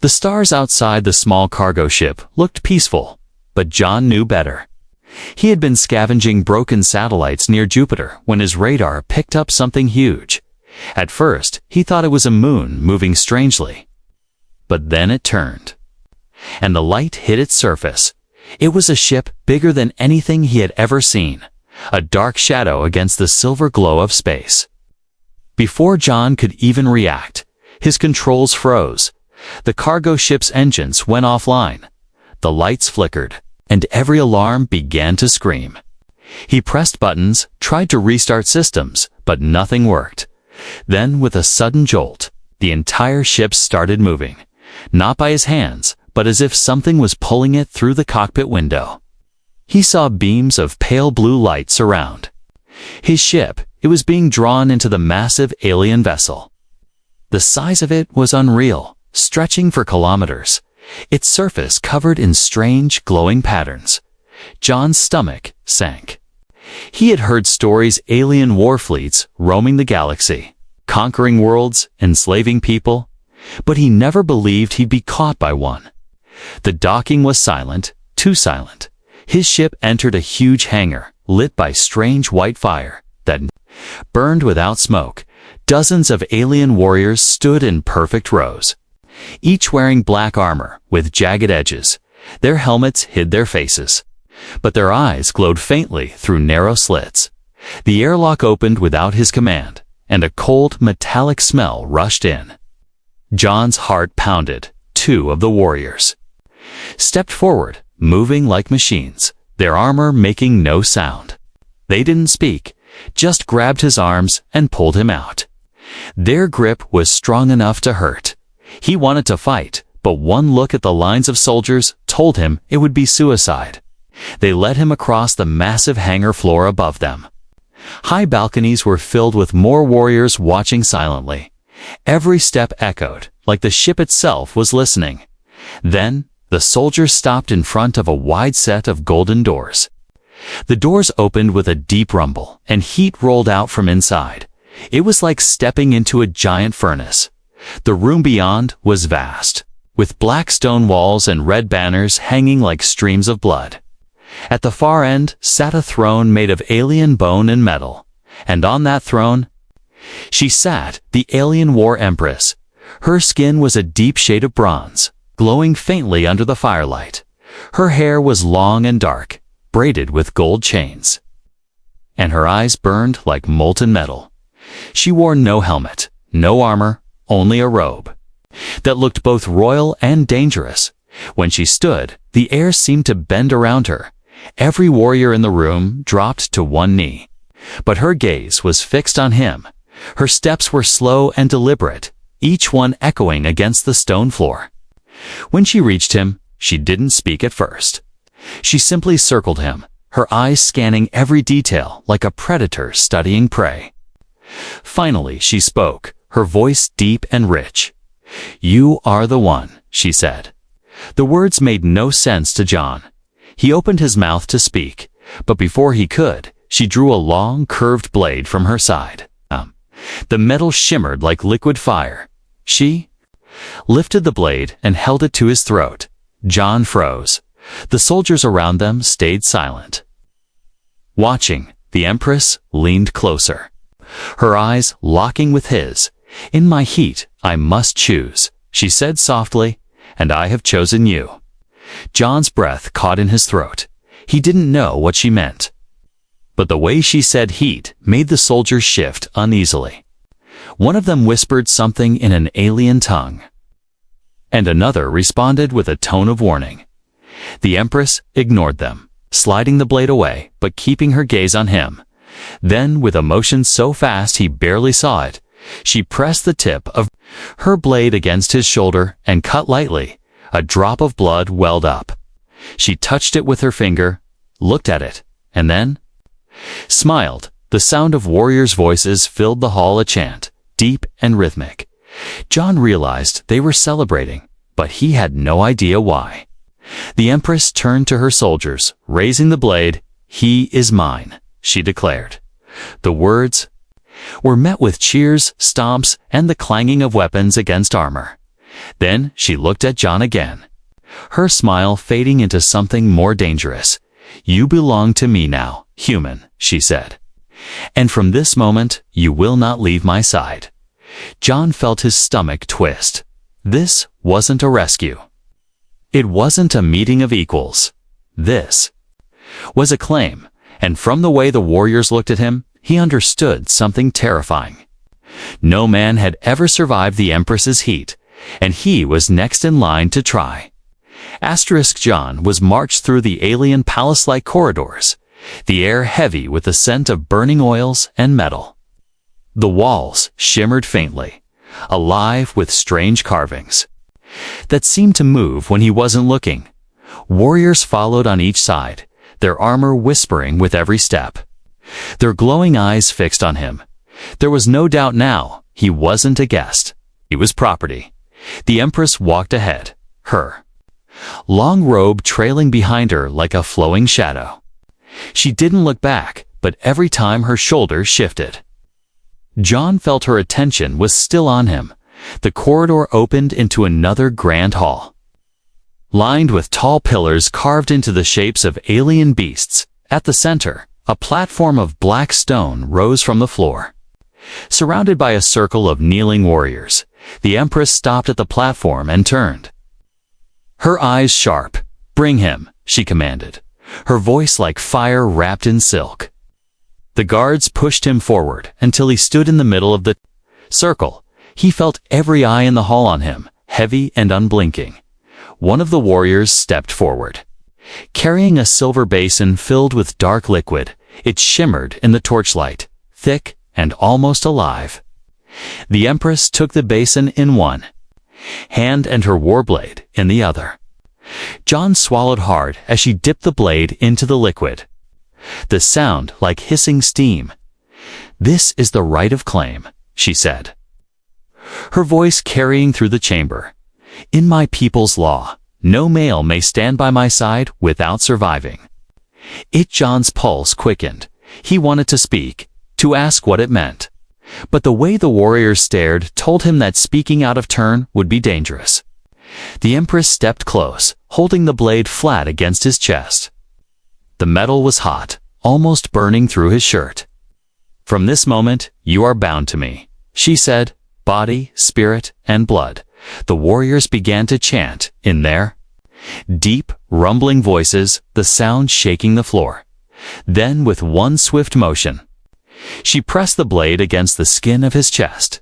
The stars outside the small cargo ship looked peaceful, but John knew better. He had been scavenging broken satellites near Jupiter when his radar picked up something huge. At first, he thought it was a moon moving strangely. But then it turned, and the light hit its surface. It was a ship bigger than anything he had ever seen, a dark shadow against the silver glow of space. Before John could even react, his controls froze. The cargo ship's engines went offline. The lights flickered, and every alarm began to scream. He pressed buttons, tried to restart systems, but nothing worked. Then, with a sudden jolt, the entire ship started moving, not by his hands, but as if something was pulling it through the cockpit window. He saw beams of pale blue light surround his ship. It was being drawn into the massive alien vessel. The size of it was unreal, stretching for kilometers, its surface covered in strange, glowing patterns. John's stomach sank. He had heard stories alien war fleets roaming the galaxy, conquering worlds, enslaving people, but he never believed he'd be caught by one. The docking was silent, too silent. His ship entered a huge hangar, lit by strange white fire that burned without smoke. Dozens of alien warriors stood in perfect rows, each wearing black armor with jagged edges. Their helmets hid their faces, but their eyes glowed faintly through narrow slits. The airlock opened without his command, and a cold, metallic smell rushed in. John's heart pounded. Two of the warriors stepped forward, moving like machines, their armor making no sound. They didn't speak, just grabbed his arms and pulled him out. Their grip was strong enough to hurt. He wanted to fight, but one look at the lines of soldiers told him it would be suicide. They led him across the massive hangar floor above them. High balconies were filled with more warriors watching silently. Every step echoed, like the ship itself was listening. Then, the soldiers stopped in front of a wide set of golden doors. The doors opened with a deep rumble, and heat rolled out from inside. It was like stepping into a giant furnace. The room beyond was vast, with black stone walls and red banners hanging like streams of blood. At the far end sat a throne made of alien bone and metal, and on that throne she sat, the alien war Empress. Her skin was a deep shade of bronze, glowing faintly under the firelight. Her hair was long and dark, braided with gold chains, and her eyes burned like molten metal. She wore no helmet, no armor, only a robe that looked both royal and dangerous. When she stood, the air seemed to bend around her. Every warrior in the room dropped to one knee, but her gaze was fixed on him. Her steps were slow and deliberate, each one echoing against the stone floor. When she reached him, she didn't speak at first. She simply circled him, her eyes scanning every detail like a predator studying prey. Finally, she spoke, her voice deep and rich. "You are the one," she said. The words made no sense to John. He opened his mouth to speak, but before he could, she drew a long, curved blade from her side. The metal shimmered like liquid fire. She lifted the blade and held it to his throat. John froze. The soldiers around them stayed silent. Watching, the Empress leaned closer, her eyes locking with his. "In my heat, I must choose," she said softly, "and I have chosen you." John's breath caught in his throat. He didn't know what she meant, but the way she said heat made the soldiers shift uneasily. One of them whispered something in an alien tongue, and another responded with a tone of warning. The Empress ignored them, sliding the blade away but keeping her gaze on him. Then, with a motion so fast he barely saw it, she pressed the tip of her blade against his shoulder and cut lightly. A drop of blood welled up. She touched it with her finger, looked at it, and then smiled. The sound of warriors' voices filled the hall, a chant, deep and rhythmic. John realized they were celebrating, but he had no idea why. The Empress turned to her soldiers, raising the blade. "He is mine," she declared. The words were met with cheers, stomps, and the clanging of weapons against armor. Then she looked at John again, her smile fading into something more dangerous. "You belong to me now, human," she said. "And from this moment, you will not leave my side." John felt his stomach twist. This wasn't a rescue. It wasn't a meeting of equals. This was a claim, and from the way the warriors looked at him, he understood something terrifying. No man had ever survived the Empress's heat, and he was next in line to try. John was marched through the alien palace-like corridors, the air heavy with the scent of burning oils and metal. The walls shimmered faintly, alive with strange carvings that seemed to move when he wasn't looking. Warriors followed on each side, their armor whispering with every step, their glowing eyes fixed on him. There was no doubt now, he wasn't a guest. He was property. The Empress walked ahead, her long robe trailing behind her like a flowing shadow. She didn't look back, but every time her shoulders shifted, John felt her attention was still on him. The corridor opened into another grand hall, lined with tall pillars carved into the shapes of alien beasts. At the center, a platform of black stone rose from the floor. Surrounded by a circle of kneeling warriors, the Empress stopped at the platform and turned, her eyes sharp. "Bring him," she commanded, her voice like fire wrapped in silk. The guards pushed him forward until he stood in the middle of the circle. He felt every eye in the hall on him, heavy and unblinking. One of the warriors stepped forward, carrying a silver basin filled with dark liquid. It shimmered in the torchlight, thick and almost alive. The Empress took the basin in one hand and her warblade in the other. John swallowed hard as she dipped the blade into the liquid, the sound like hissing steam. "This is the right of claim," she said, her voice carrying through the chamber. "In my people's law, no male may stand by my side without surviving." John's pulse quickened. He wanted to speak, to ask what it meant. But the way the warriors stared told him that speaking out of turn would be dangerous. The Empress stepped close, holding the blade flat against his chest. The metal was hot, almost burning through his shirt. "From this moment, you are bound to me," she said, body, spirit, and blood. The warriors began to chant, in their deep, rumbling voices, the sound shaking the floor. Then, with one swift motion, she pressed the blade against the skin of his chest.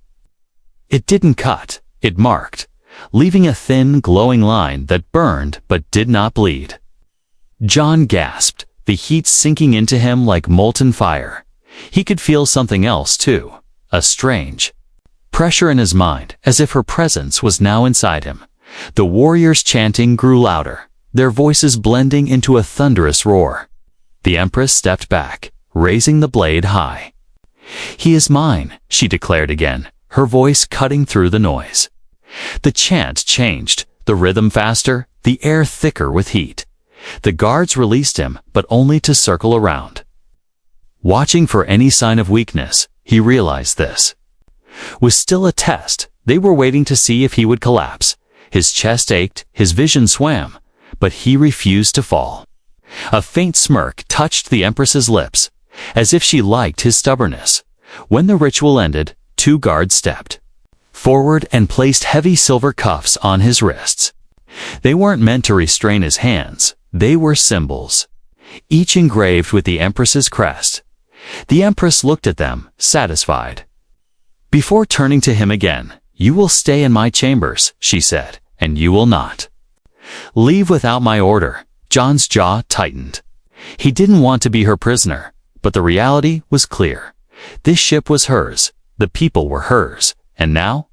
It didn't cut, it marked, leaving a thin, glowing line that burned but did not bleed. John gasped, the heat sinking into him like molten fire. He could feel something else, too, a strange pressure in his mind, as if her presence was now inside him. The warriors' chanting grew louder, their voices blending into a thunderous roar. The Empress stepped back, raising the blade high. "He is mine," she declared again, her voice cutting through the noise. The chant changed, the rhythm faster, the air thicker with heat. The guards released him, but only to circle around, watching for any sign of weakness. He realized this was still a test. They were waiting to see if he would collapse. His chest ached, his vision swam, but he refused to fall. A faint smirk touched the Empress's lips, as if she liked his stubbornness. When the ritual ended, 2 guards stepped forward and placed heavy silver cuffs on his wrists. They weren't meant to restrain his hands. They were symbols, each engraved with the Empress's crest. The Empress looked at them, satisfied. Before turning to him again, "You will stay in my chambers," she said, "and you will not leave without my order." John's jaw tightened. He didn't want to be her prisoner, but the reality was clear. This ship was hers, the people were hers, and now,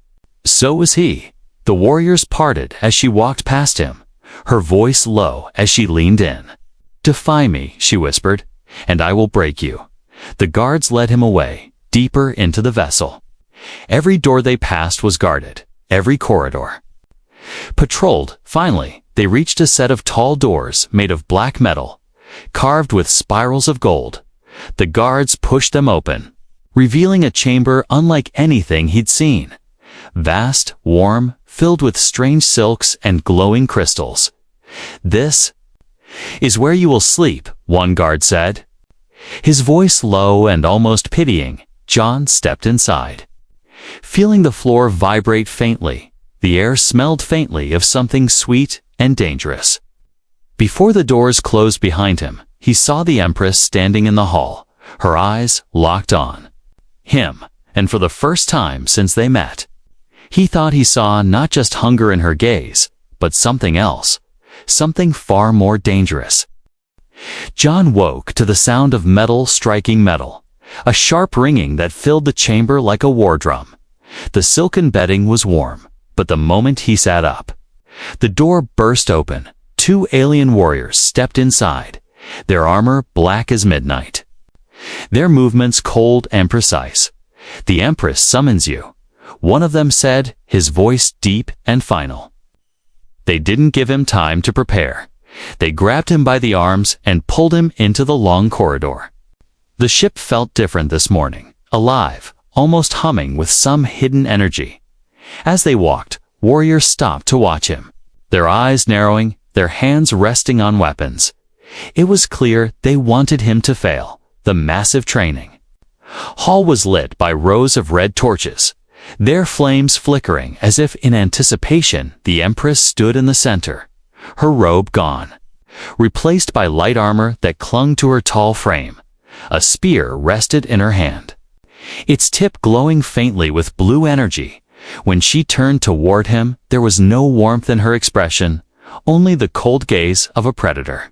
so was he. The warriors parted as she walked past him, her voice low as she leaned in. "Defy me," she whispered, "and I will break you." The guards led him away, deeper into the vessel. Every door they passed was guarded, every corridor patrolled. Finally, they reached a set of tall doors made of black metal, carved with spirals of gold. The guards pushed them open, revealing a chamber unlike anything he'd seen. Vast, warm, filled with strange silks and glowing crystals. "This is where you will sleep," one guard said. His voice low and almost pitying, John stepped inside. Feeling the floor vibrate faintly, the air smelled faintly of something sweet and dangerous. Before the doors closed behind him, he saw the Empress standing in the hall, her eyes locked on him, and for the first time since they met, he thought he saw not just hunger in her gaze, but something else, something far more dangerous. John woke to the sound of metal striking metal, a sharp ringing that filled the chamber like a war drum. The silken bedding was warm, but the moment he sat up, the door burst open. 2 alien warriors stepped inside, their armor black as midnight, their movements cold and precise. "The Empress summons you," one of them said, his voice deep and final. They didn't give him time to prepare. They grabbed him by the arms and pulled him into the long corridor. The ship felt different this morning, alive, almost humming with some hidden energy. As they walked, warriors stopped to watch him, their eyes narrowing, their hands resting on weapons. It was clear they wanted him to fail, the massive training. Hall was lit by rows of red torches, their flames flickering as if in anticipation. The Empress stood in the center, her robe gone, replaced by light armor that clung to her tall frame. A spear rested in her hand, its tip glowing faintly with blue energy. When she turned toward him, there was no warmth in her expression, only the cold gaze of a predator.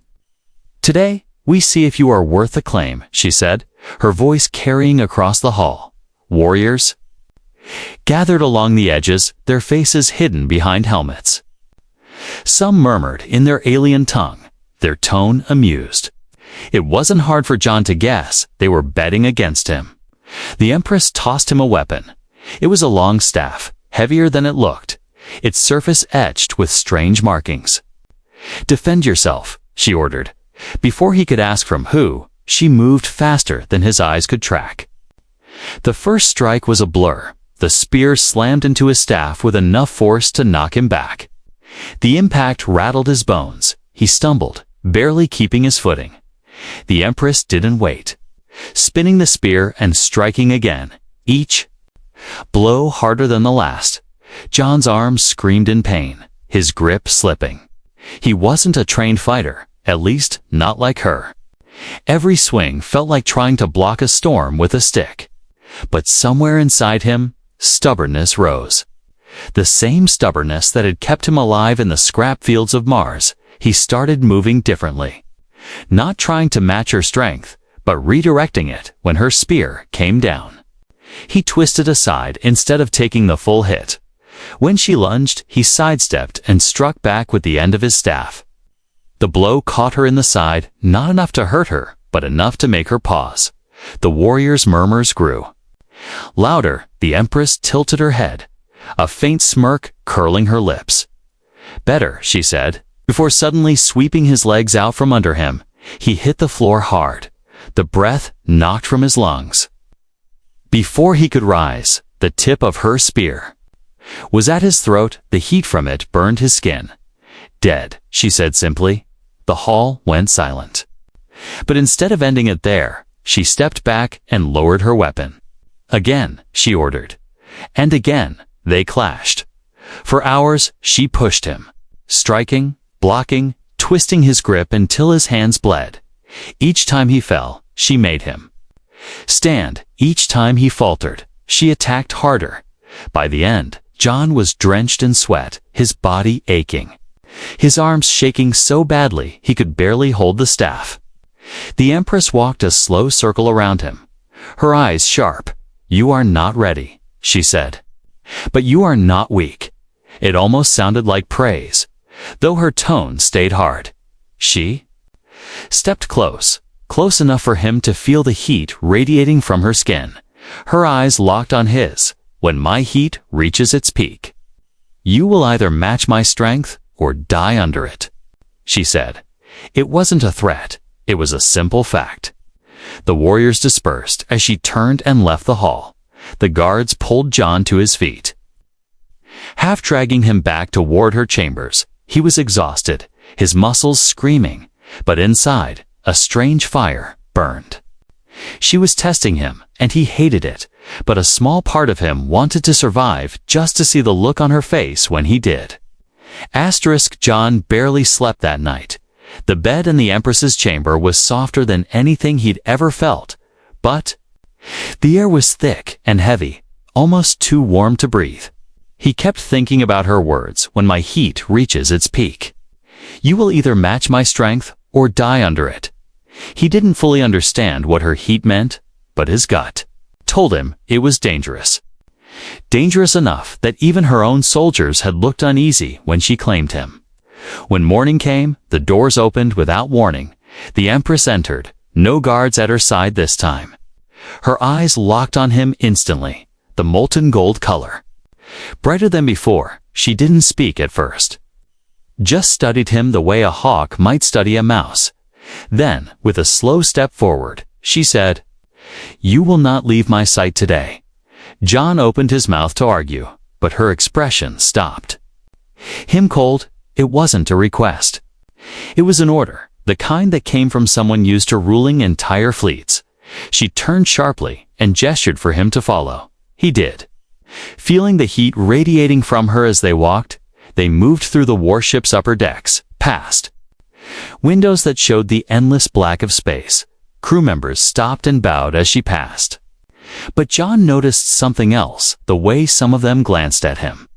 "Today, we see if you are worth the claim," she said, her voice carrying across the hall. Warriors gathered along the edges, their faces hidden behind helmets. Some murmured in their alien tongue, their tone amused. It wasn't hard for John to guess they were betting against him. The Empress tossed him a weapon. It was a long staff, heavier than it looked, its surface etched with strange markings. "Defend yourself," she ordered. Before he could ask from who, she moved faster than his eyes could track. The first strike was a blur. The spear slammed into his staff with enough force to knock him back. The impact rattled his bones. He stumbled, barely keeping his footing. The Empress didn't wait, spinning the spear and striking again, each blow harder than the last. John's arms screamed in pain, his grip slipping. He wasn't a trained fighter, at least not like her. Every swing felt like trying to block a storm with a stick. But somewhere inside him, stubbornness rose. The same stubbornness that had kept him alive in the scrap fields of Mars. He started moving differently. Not trying to match her strength, but redirecting it when her spear came down. He twisted aside instead of taking the full hit. When she lunged, he sidestepped and struck back with the end of his staff. The blow caught her in the side, not enough to hurt her, but enough to make her pause. The warriors' murmurs grew louder. The Empress tilted her head, a faint smirk curling her lips. "Better," she said, before suddenly sweeping his legs out from under him. He hit the floor hard, the breath knocked from his lungs. Before he could rise, the tip of her spear was at his throat. The heat from it burned his skin. "Dead," she said simply. The hall went silent. But instead of ending it there, she stepped back and lowered her weapon. "Again," she ordered. And again, they clashed. For hours, she pushed him, striking, blocking, twisting his grip until his hands bled. Each time he fell, she made him stand. Each time he faltered, she attacked harder. By the end, John was drenched in sweat, his body aching, his arms shaking so badly he could barely hold the staff. The Empress walked a slow circle around him, her eyes sharp. "You are not ready," she said. "But you are not weak." It almost sounded like praise, though her tone stayed hard. She stepped close enough for him to feel the heat radiating from her skin. Her eyes locked on his. "When my heat reaches its peak, you will either match my strength or die under it," she said. It wasn't a threat, it was a simple fact. The warriors dispersed as she turned and left the hall. The guards pulled John to his feet. Half dragging him back toward her chambers, he was exhausted, his muscles screaming, but inside, a strange fire burned. She was testing him, and he hated it, but a small part of him wanted to survive just to see the look on her face when he did. John barely slept that night. The bed in the Empress's chamber was softer than anything he'd ever felt, but the air was thick and heavy, almost too warm to breathe. He kept thinking about her words, "When my heat reaches its peak, you will either match my strength or die under it." He didn't fully understand what her heat meant, but his gut told him it was dangerous. Dangerous enough that even her own soldiers had looked uneasy when she claimed him. When morning came, the doors opened without warning. The Empress entered, no guards at her side this time. Her eyes locked on him instantly, the molten gold color. Brighter than before, she didn't speak at first. Just studied him the way a hawk might study a mouse. Then, with a slow step forward, she said, "You will not leave my sight today." John opened his mouth to argue, but her expression stopped. Him cold, it wasn't a request. It was an order, the kind that came from someone used to ruling entire fleets. She turned sharply and gestured for him to follow. He did. Feeling the heat radiating from her as they walked, they moved through the warship's upper decks, past windows that showed the endless black of space. Crew members stopped and bowed as she passed. But John noticed something else, the way some of them glanced at him.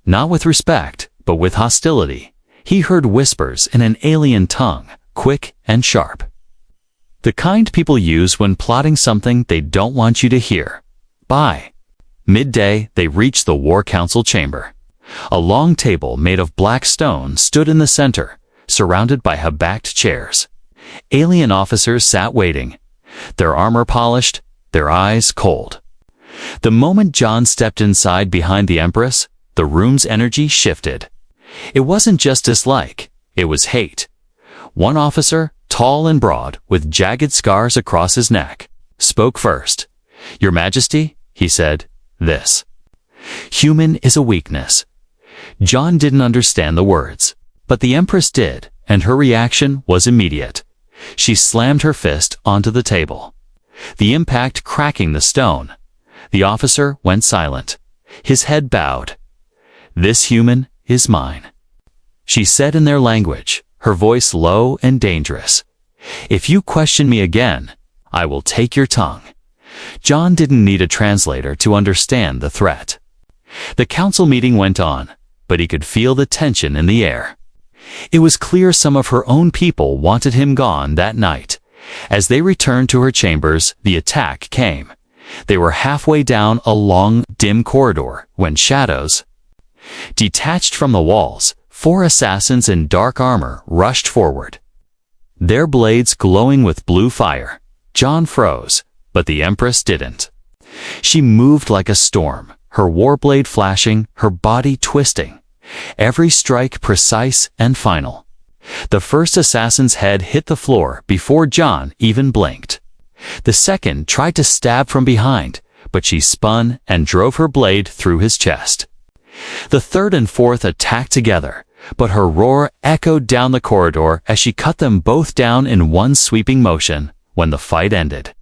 Not with respect, but with hostility. He heard whispers in an alien tongue, quick and sharp. The kind people use when plotting something they don't want you to hear. By midday, they reached the War Council chamber. A long table made of black stone stood in the center, surrounded by high-backed chairs. Alien officers sat waiting, their armor polished, their eyes cold. The moment John stepped inside behind the Empress, the room's energy shifted. It wasn't just dislike, it was hate. One officer, tall and broad, with jagged scars across his neck, spoke first. "Your Majesty," he said, "this human is a weakness." John didn't understand the words, but the Empress did, and her reaction was immediate. She slammed her fist onto the table, the impact cracking the stone. The officer went silent, his head bowed. "This human is mine," she said in their language, her voice low and dangerous. "If you question me again, I will take your tongue." John didn't need a translator to understand the threat. The council meeting went on, but he could feel the tension in the air. It was clear some of her own people wanted him gone that night. As they returned to her chambers, the attack came. They were halfway down a long, dim corridor when shadows detached from the walls. 4 assassins in dark armor rushed forward, their blades glowing with blue fire. John froze, but the Empress didn't. She moved like a storm, her warblade flashing, her body twisting, every strike precise and final. The first assassin's head hit the floor before John even blinked. The second tried to stab from behind, but she spun and drove her blade through his chest. The third and fourth attacked together, but her roar echoed down the corridor as she cut them both down in one sweeping motion. When the fight ended,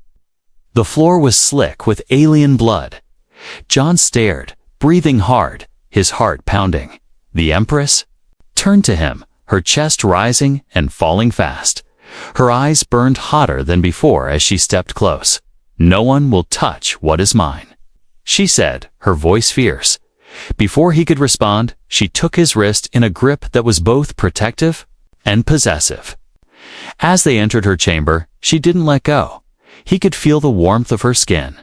the floor was slick with alien blood. John stared, breathing hard, his heart pounding. The Empress turned to him, her chest rising and falling fast. Her eyes burned hotter than before as she stepped close. "No one will touch what is mine," she said, her voice fierce. Before he could respond, she took his wrist in a grip that was both protective and possessive. As they entered her chamber, she didn't let go. He could feel the warmth of her skin,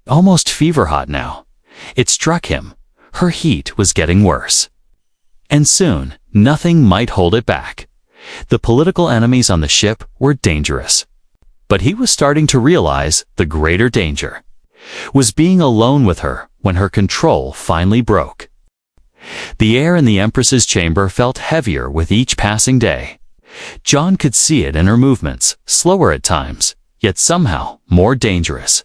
almost fever-hot now. It struck him. Her heat was getting worse. And soon, nothing might hold it back. The political enemies on the ship were dangerous. But he was starting to realize the greater danger was being alone with her when her control finally broke. The air in the Empress's chamber felt heavier with each passing day. John could see it in her movements, slower at times, yet somehow more dangerous.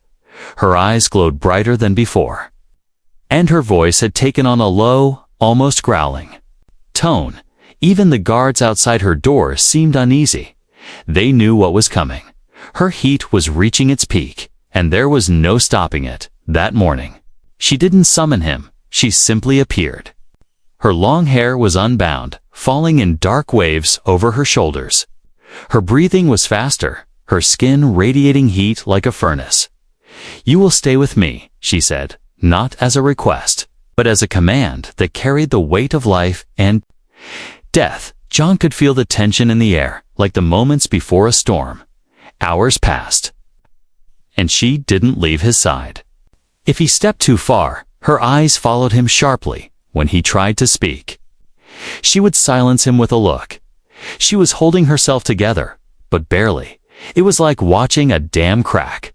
Her eyes glowed brighter than before. and her voice had taken on a low, almost growling tone. Even the guards outside her door seemed uneasy. They knew what was coming. Her heat was reaching its peak, and there was no stopping it. That morning, she didn't summon him, she simply appeared. Her long hair was unbound, falling in dark waves over her shoulders. Her breathing was faster, her skin radiating heat like a furnace. "You will stay with me," she said, not as a request, but as a command that carried the weight of life and death. John could feel the tension in the air, like the moments before a storm. Hours passed, and she didn't leave his side. If he stepped too far, her eyes followed him sharply when he tried to speak. She would silence him with a look. She was holding herself together, but barely. It was like watching a dam crack.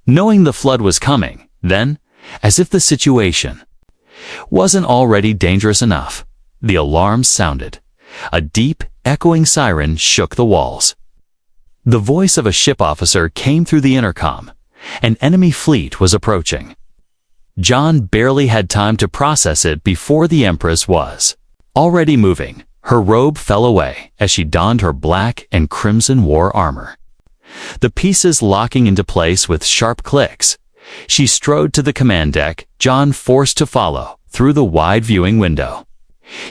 Knowing the flood was coming, then, as if the situation wasn't already dangerous enough, the alarms sounded. A deep, echoing siren shook the walls. The voice of a ship officer came through the intercom. An enemy fleet was approaching. John barely had time to process it before the Empress was already moving. Her robe fell away as she donned her black and crimson war armor, the pieces locking into place with sharp clicks. She strode to the command deck, John forced to follow through the wide viewing window.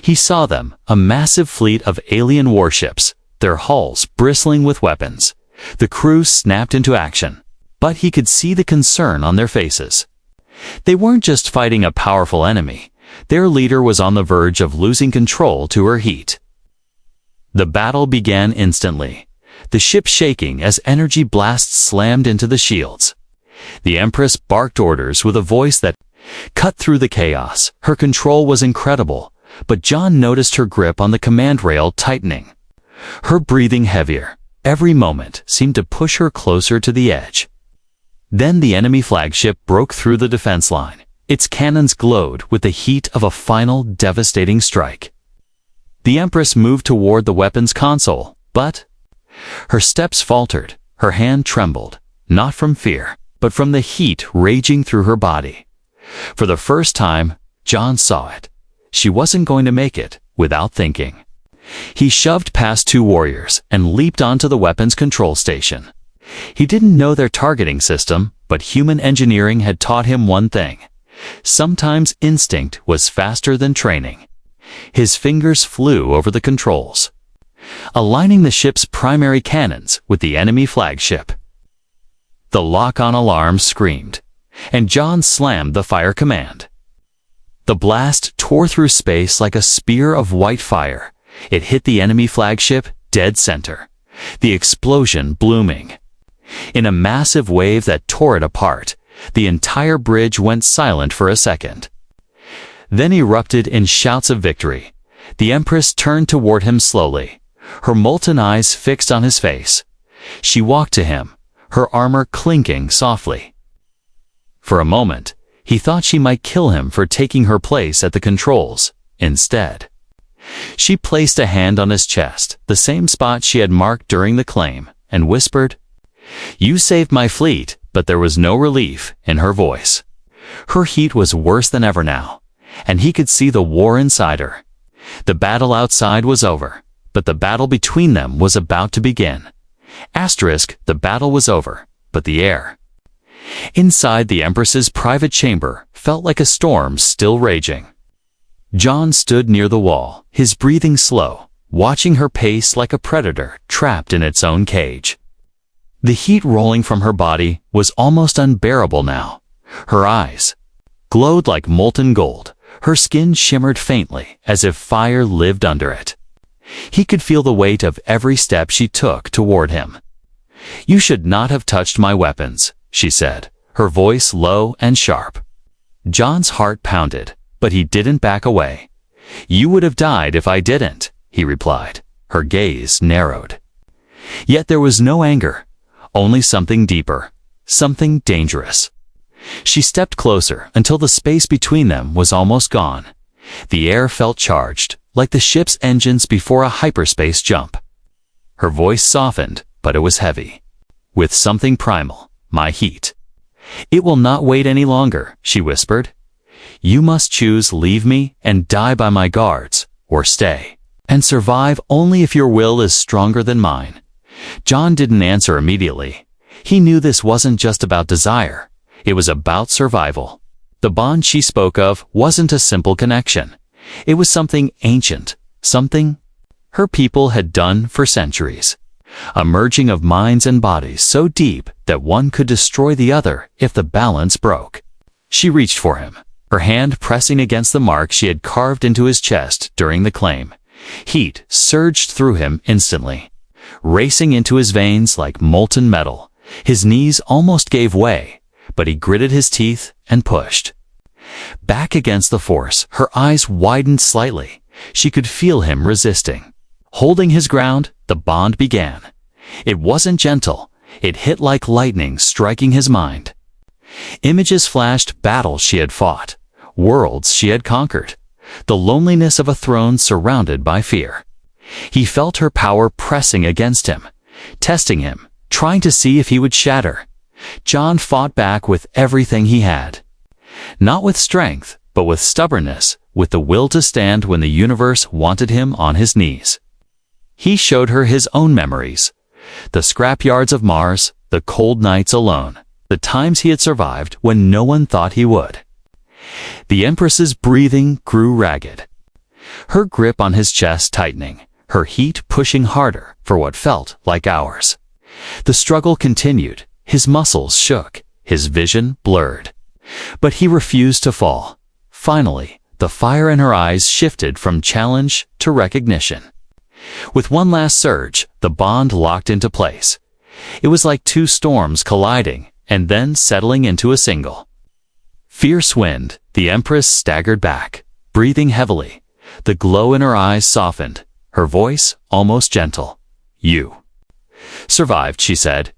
He saw them, a massive fleet of alien warships, their hulls bristling with weapons. The crew snapped into action, but he could see the concern on their faces. They weren't just fighting a powerful enemy. Their leader was on the verge of losing control to her heat. The battle began instantly, the ship shaking as energy blasts slammed into the shields. The Empress barked orders with a voice that cut through the chaos. Her control was incredible, but John noticed her grip on the command rail tightening. Her breathing heavier. Every moment seemed to push her closer to the edge. Then the enemy flagship broke through the defense line. Its cannons glowed with the heat of a final devastating strike. The Empress moved toward the weapons console, but her steps faltered, her hand trembled, not from fear, but from the heat raging through her body. For the first time, John saw it. She wasn't going to make it without thinking. He shoved past two warriors and leaped onto the weapons control station. He didn't know their targeting system, but human engineering had taught him one thing. Sometimes instinct was faster than training. His fingers flew over the controls, aligning the ship's primary cannons with the enemy flagship. The lock-on alarm screamed, and John slammed the fire command. The blast tore through space like a spear of white fire. It hit the enemy flagship dead center, the explosion blooming. In a massive wave that tore it apart, the entire bridge went silent for a second, then erupted in shouts of victory. The Empress turned toward him slowly, her molten eyes fixed on his face. She walked to him, her armor clinking softly. For a moment, he thought she might kill him for taking her place at the controls. Instead, she placed a hand on his chest, the same spot she had marked during the claim, and whispered, "You saved my fleet," but there was no relief in her voice. Her heat was worse than ever now, and he could see the war inside her. The battle outside was over, but the battle between them was about to begin. The battle was over, but the air inside the Empress's private chamber felt like a storm still raging. John stood near the wall, his breathing slow, watching her pace like a predator trapped in its own cage. The heat rolling from her body was almost unbearable now. Her eyes glowed like molten gold. Her skin shimmered faintly, as if fire lived under it. He could feel the weight of every step she took toward him. "You should not have touched my weapons," she said, her voice low and sharp. John's heart pounded, but he didn't back away. "You would have died if I didn't," he replied. Her gaze narrowed. Yet there was no anger, only something deeper, something dangerous. She stepped closer until the space between them was almost gone. The air felt charged, like the ship's engines before a hyperspace jump. Her voice softened, but it was heavy, with something primal, "My heat. It will not wait any longer," she whispered. You must choose leave me and die by my guards, or stay, and survive only if your will is stronger than mine. John didn't answer immediately. He knew this wasn't just about desire. It was about survival. The bond she spoke of wasn't a simple connection. It was something ancient, something her people had done for centuries. A merging of minds and bodies so deep that one could destroy the other if the balance broke. She reached for him, her hand pressing against the mark she had carved into his chest during the claim. Heat surged through him instantly, racing into his veins like molten metal. His knees almost gave way, but he gritted his teeth and pushed. Back against the force, her eyes widened slightly. She could feel him resisting. Holding his ground, the bond began. It wasn't gentle. It hit like lightning, striking his mind. Images flashed battles she had fought, worlds she had conquered, the loneliness of a throne surrounded by fear. He felt her power pressing against him, testing him, trying to see if he would shatter. John fought back with everything he had. Not with strength, but with stubbornness, with the will to stand when the universe wanted him on his knees. He showed her his own memories, the scrapyards of Mars, the cold nights alone, the times he had survived when no one thought he would. The Empress's breathing grew ragged, her grip on his chest tightening, her heat pushing harder for what felt like hours. The struggle continued, his muscles shook, his vision blurred. But he refused to fall. Finally, the fire in her eyes shifted from challenge to recognition. With one last surge, the bond locked into place. It was like two storms colliding and then settling into a single. Fierce wind, the Empress staggered back, breathing heavily. The glow in her eyes softened, her voice almost gentle. You survived, she said.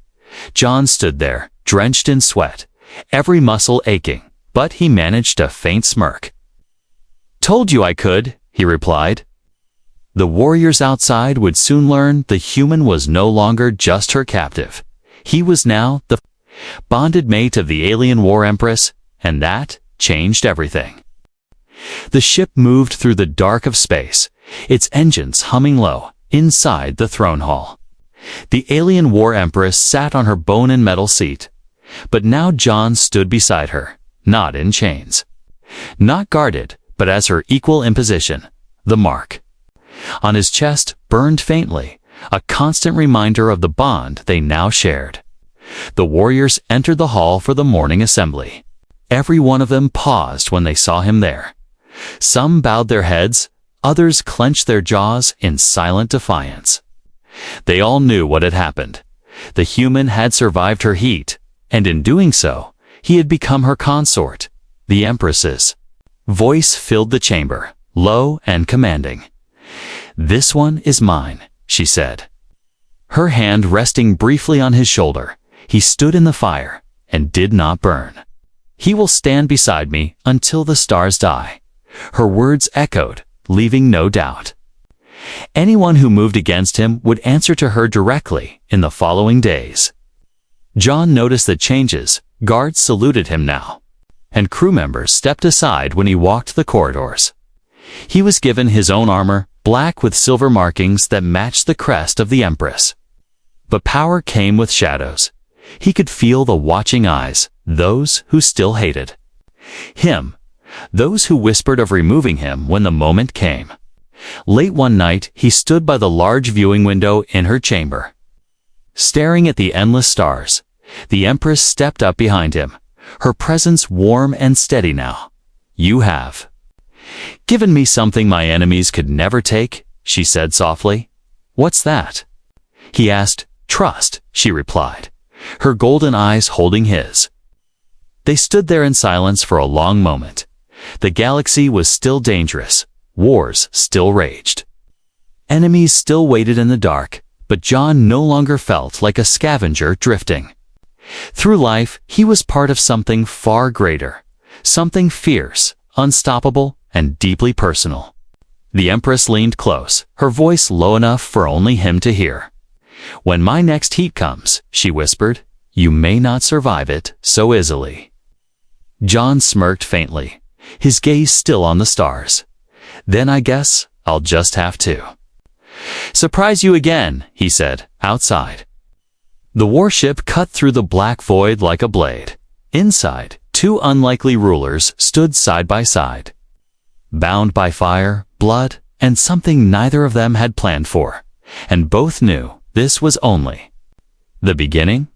John stood there, drenched in sweat, every muscle aching, but he managed a faint smirk. Told you I could, he replied. The warriors outside would soon learn the human was no longer just her captive. He was now the bonded mate of the alien war Empress, and that changed everything. The ship moved through the dark of space, its engines humming low, inside the throne hall. The alien war Empress sat on her bone and metal seat. But now John stood beside her, not in chains. Not guarded, but as her equal in position, the mark. On his chest burned faintly, a constant reminder of the bond they now shared. The warriors entered the hall for the morning assembly. Every one of them paused when they saw him there. Some bowed their heads, others clenched their jaws in silent defiance. They all knew what had happened. The human had survived her heat, and in doing so, he had become her consort, the Empress's. Voice filled the chamber, low and commanding. This one is mine, she said. Her hand resting briefly on his shoulder, he stood in the fire and did not burn. He will stand beside me until the stars die. Her words echoed, leaving no doubt. Anyone who moved against him would answer to her directly in the following days. John noticed the changes. Guards saluted him now, and crew members stepped aside when he walked the corridors. He was given his own armor, black with silver markings that matched the crest of the Empress. But power came with shadows. He could feel the watching eyes, those who still hated him, those who whispered of removing him when the moment came. Late one night, he stood by the large viewing window in her chamber. Staring at the endless stars, the Empress stepped up behind him, her presence warm and steady now. You have given me something my enemies could never take, she said softly. What's that? He asked. Trust, she replied, her golden eyes holding his. They stood there in silence for a long moment. The galaxy was still dangerous. Wars still raged. Enemies still waited in the dark, but John no longer felt like a scavenger drifting. Through life, he was part of something far greater, something fierce, unstoppable, and deeply personal. The Empress leaned close, her voice low enough for only him to hear. When my next heat comes, she whispered, you may not survive it so easily. John smirked faintly. his gaze still on the stars. "Then I guess I'll just have to surprise you again," he said, outside. The warship cut through the black void like a blade. Inside, two unlikely rulers stood side by side, bound by fire, blood, and something neither of them had planned for. And both knew this was only the beginning